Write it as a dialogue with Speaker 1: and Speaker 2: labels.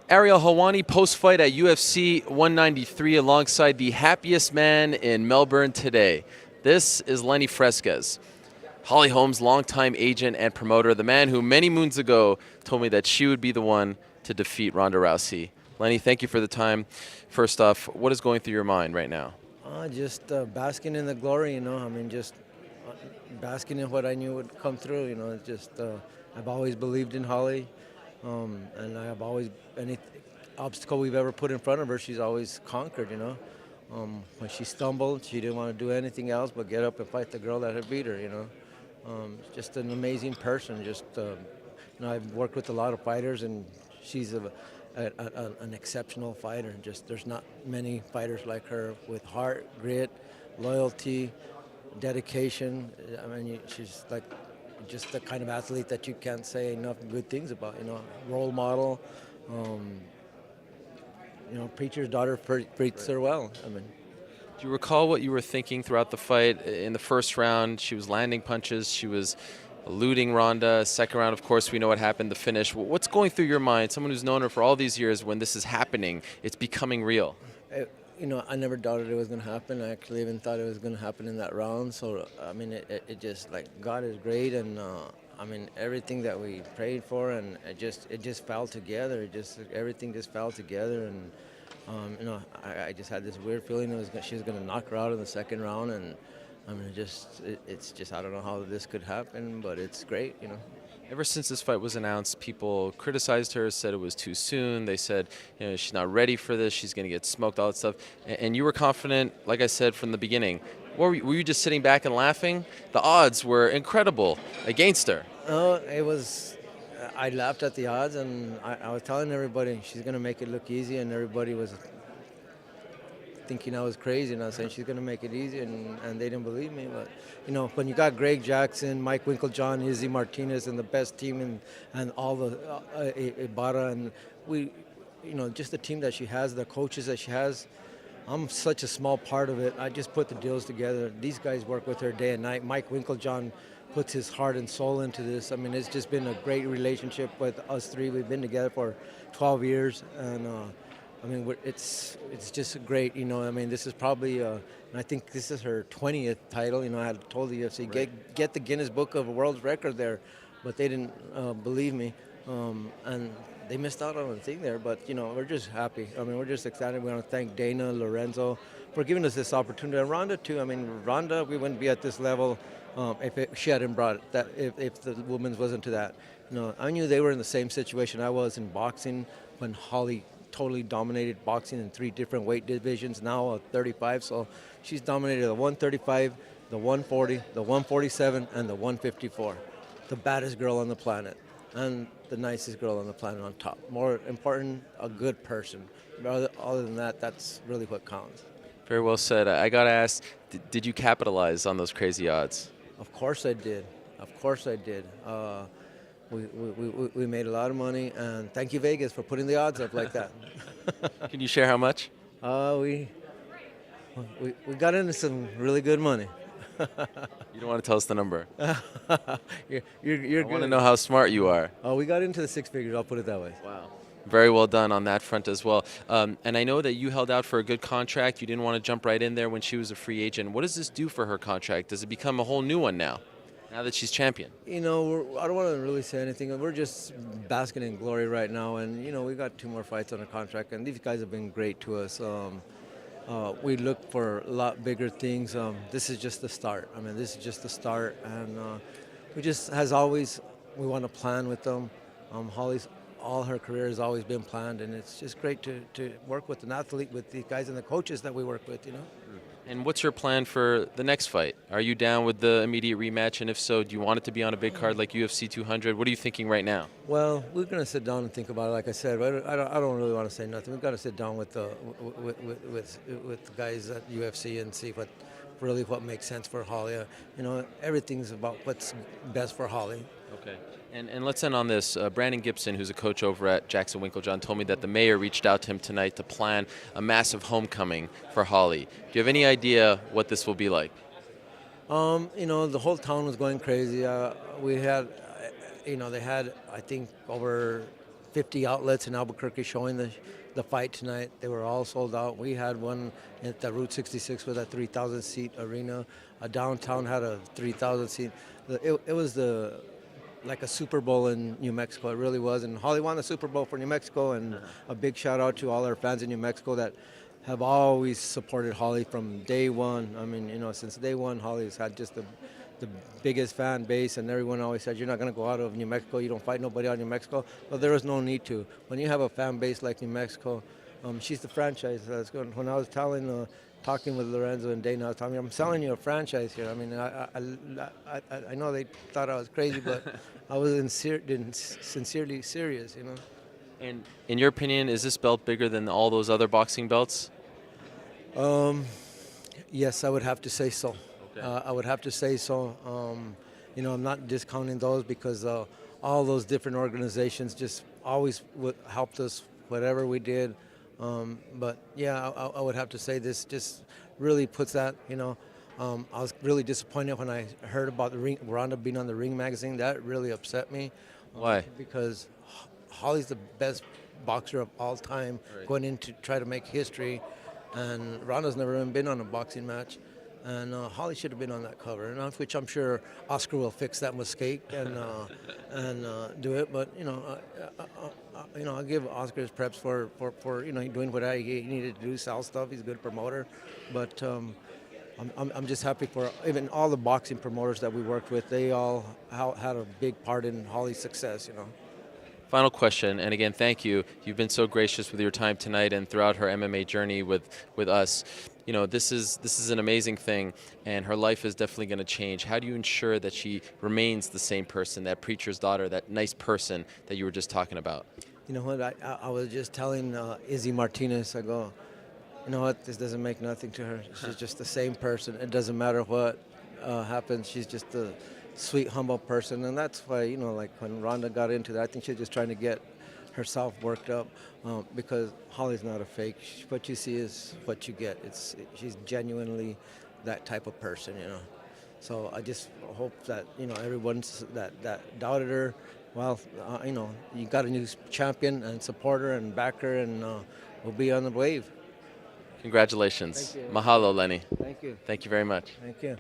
Speaker 1: Ariel Helwani post-fight at UFC 193 alongside the happiest man in Melbourne today. This is Lenny Fresquez, Holly Holm's longtime agent and promoter, the man who many moons ago told me that she would be the one to defeat Ronda Rousey. Lenny, thank you for the time. First off, what is going through your mind right now?
Speaker 2: Just basking in the glory, I mean, just basking in what I knew would come through, It's just I've always believed in Holly, and I have always any obstacle we've ever put in front of her, she's always conquered. When she stumbled, she didn't want to do anything else but get up and fight the girl that had beat her. Just an amazing person. I've worked with a lot of fighters, and she's an exceptional fighter. And just there's not many fighters like her with heart, grit, loyalty, dedication. I mean, she's like just the kind of athlete that you can't say enough good things about. Role model. Preacher's daughter treats her well. I mean.
Speaker 1: Do you recall what you were thinking throughout the fight? In the first round, she was landing punches, she was eluding Ronda. Second round, of course, we know what happened, the finish. What's going through your mind, someone who's known her for all these years, when this is happening, it's becoming real?
Speaker 2: I never doubted it was going to happen. I actually even thought it was going to happen in that round. So, I mean, it just, like, God is great, and I mean, everything that we prayed for, and it just fell together. Everything just fell together, and I just had this weird feeling she was going to knock her out in the second round, and I mean, it's just I don't know how this could happen, but it's great.
Speaker 1: Ever since this fight was announced, people criticized her, said it was too soon. They said, she's not ready for this, she's going to get smoked, all that stuff. And you were confident, like I said from the beginning. Were you just sitting back and laughing? The odds were incredible against her.
Speaker 2: It was. I laughed at the odds, and I was telling everybody she's going to make it look easy, and everybody was thinking I was crazy, and I was saying she's going to make it easy, and they didn't believe me. But, when you got Greg Jackson, Mike Winklejohn, Izzy Martinez, and the best team, and all the Ibarra, and we, just the team that she has, the coaches that she has, I'm such a small part of it. I just put the deals together. These guys work with her day and night. Mike Winklejohn puts his heart and soul into this. I mean, it's just been a great relationship with us three. We've been together for 12 years, and I mean, it's just great. I mean, this is probably, and I think this is her 20th title. I had told the UFC, get the Guinness Book of World Record there, but they didn't believe me, and they missed out on a thing there. But we're just happy. I mean, we're just excited. We want to thank Dana, Lorenzo, for giving us this opportunity, and Ronda too. I mean, Ronda, we wouldn't be at this level if she hadn't brought it, that if the women's wasn't to that. I knew they were in the same situation I was in boxing when Holly totally dominated boxing in 3 different weight divisions, now 35. So she's dominated the 135, the 140, the 147, and the 154. The baddest girl on the planet, and the nicest girl on the planet on top. More important, a good person. Other than that, that's really what counts.
Speaker 1: Very well said. I got to ask, did you capitalize on those crazy odds?
Speaker 2: Of course I did. We made a lot of money, and thank you, Vegas, for putting the odds up like that.
Speaker 1: Can you share how much?
Speaker 2: We got into some really good money.
Speaker 1: You don't want to tell us the number.
Speaker 2: You're
Speaker 1: I
Speaker 2: good.
Speaker 1: want to know how smart you are.
Speaker 2: We got into the 6 figures, I'll put it that way.
Speaker 1: Wow. Very well done on that front as well. And I know that you held out for a good contract. You didn't want to jump right in there when she was a free agent. What does this do for her contract? Does it become a whole new one now that she's champion?
Speaker 2: I don't want to really say anything. We're just basking in glory right now, and we got 2 more fights on our contract, and these guys have been great to us. We look for a lot bigger things. This is just the start. I mean, this is just the start, and we want to plan with them. Holly's all her career has always been planned, and it's just great to work with an athlete, with the guys and the coaches that we work with.
Speaker 1: And what's your plan for the next fight? Are you down with the immediate rematch? And if so, do you want it to be on a big card like UFC 200? What are you thinking right now?
Speaker 2: Well, we're going to sit down and think about it. Like I said, I don't really want to say nothing. We've got to sit down with the guys at UFC and see what makes sense for Holly. Everything's about what's best for Holly.
Speaker 1: Okay. And let's end on this. Brandon Gibson, who's a coach over at Jackson Winklejohn, told me that the mayor reached out to him tonight to plan a massive homecoming for Holly. Do you have any idea what this will be like?
Speaker 2: The whole town was going crazy. We had, they had, I think, over 50 outlets in Albuquerque showing the fight tonight. They were all sold out. We had one at the Route 66 with a 3,000 seat arena. Downtown had a 3,000 seat. It was like a Super Bowl in New Mexico. It really was. And Holly won the Super Bowl for New Mexico. And a big shout out to all our fans in New Mexico that have always supported Holly from day one. I mean, since day one, Holly's had just the biggest fan base, and everyone always said, you're not going to go out of New Mexico, you don't fight nobody out of New Mexico. Well, there was no need to. When you have a fan base like New Mexico, she's the franchise that's good. When I was talking with Lorenzo and Dana, I was telling him, I'm selling you a franchise here. I mean, I know they thought I was crazy, but I was sincerely serious,
Speaker 1: And in your opinion, is this belt bigger than all those other boxing belts?
Speaker 2: Yes, I would have to say so.
Speaker 1: Okay.
Speaker 2: I would have to say so. I'm not discounting those because all those different organizations just always helped us, whatever we did. But yeah, I would have to say this just really puts that, I was really disappointed when I heard about Ronda being on the Ring magazine. That really upset me.
Speaker 1: Why?
Speaker 2: Because Holly's the best boxer of all time,
Speaker 1: Right.
Speaker 2: going in to try to make history. And Ronda's never even been on a boxing match. And Holly should have been on that cover, which I'm sure Oscar will fix that mistake and do it. But I'll give Oscar his preps for doing what he needed to do, sell stuff. He's a good promoter, but I'm just happy for even all the boxing promoters that we worked with. They all had a big part in Holly's success.
Speaker 1: Final question, and again, thank you. You've been so gracious with your time tonight and throughout her MMA journey with us. This is an amazing thing, and her life is definitely going to change. How do you ensure that she remains the same person, that preacher's daughter, that nice person that you were just talking about?
Speaker 2: You know what? I was just telling Izzy Martinez, I go, you know what? This doesn't make nothing to her. She's just the same person. It doesn't matter what happens. She's just a sweet, humble person, and that's why like when Ronda got into that, I think she's just trying to get herself worked up because Holly's not a fake. What you see is what you get. She's genuinely that type of person, So I just hope that everyone's that doubted her. Well, you got a new champion and supporter and backer, and we'll be on the wave.
Speaker 1: Congratulations.
Speaker 2: Thank you.
Speaker 1: Mahalo, Lenny.
Speaker 2: Thank you.
Speaker 1: Thank you very much.
Speaker 2: Thank you.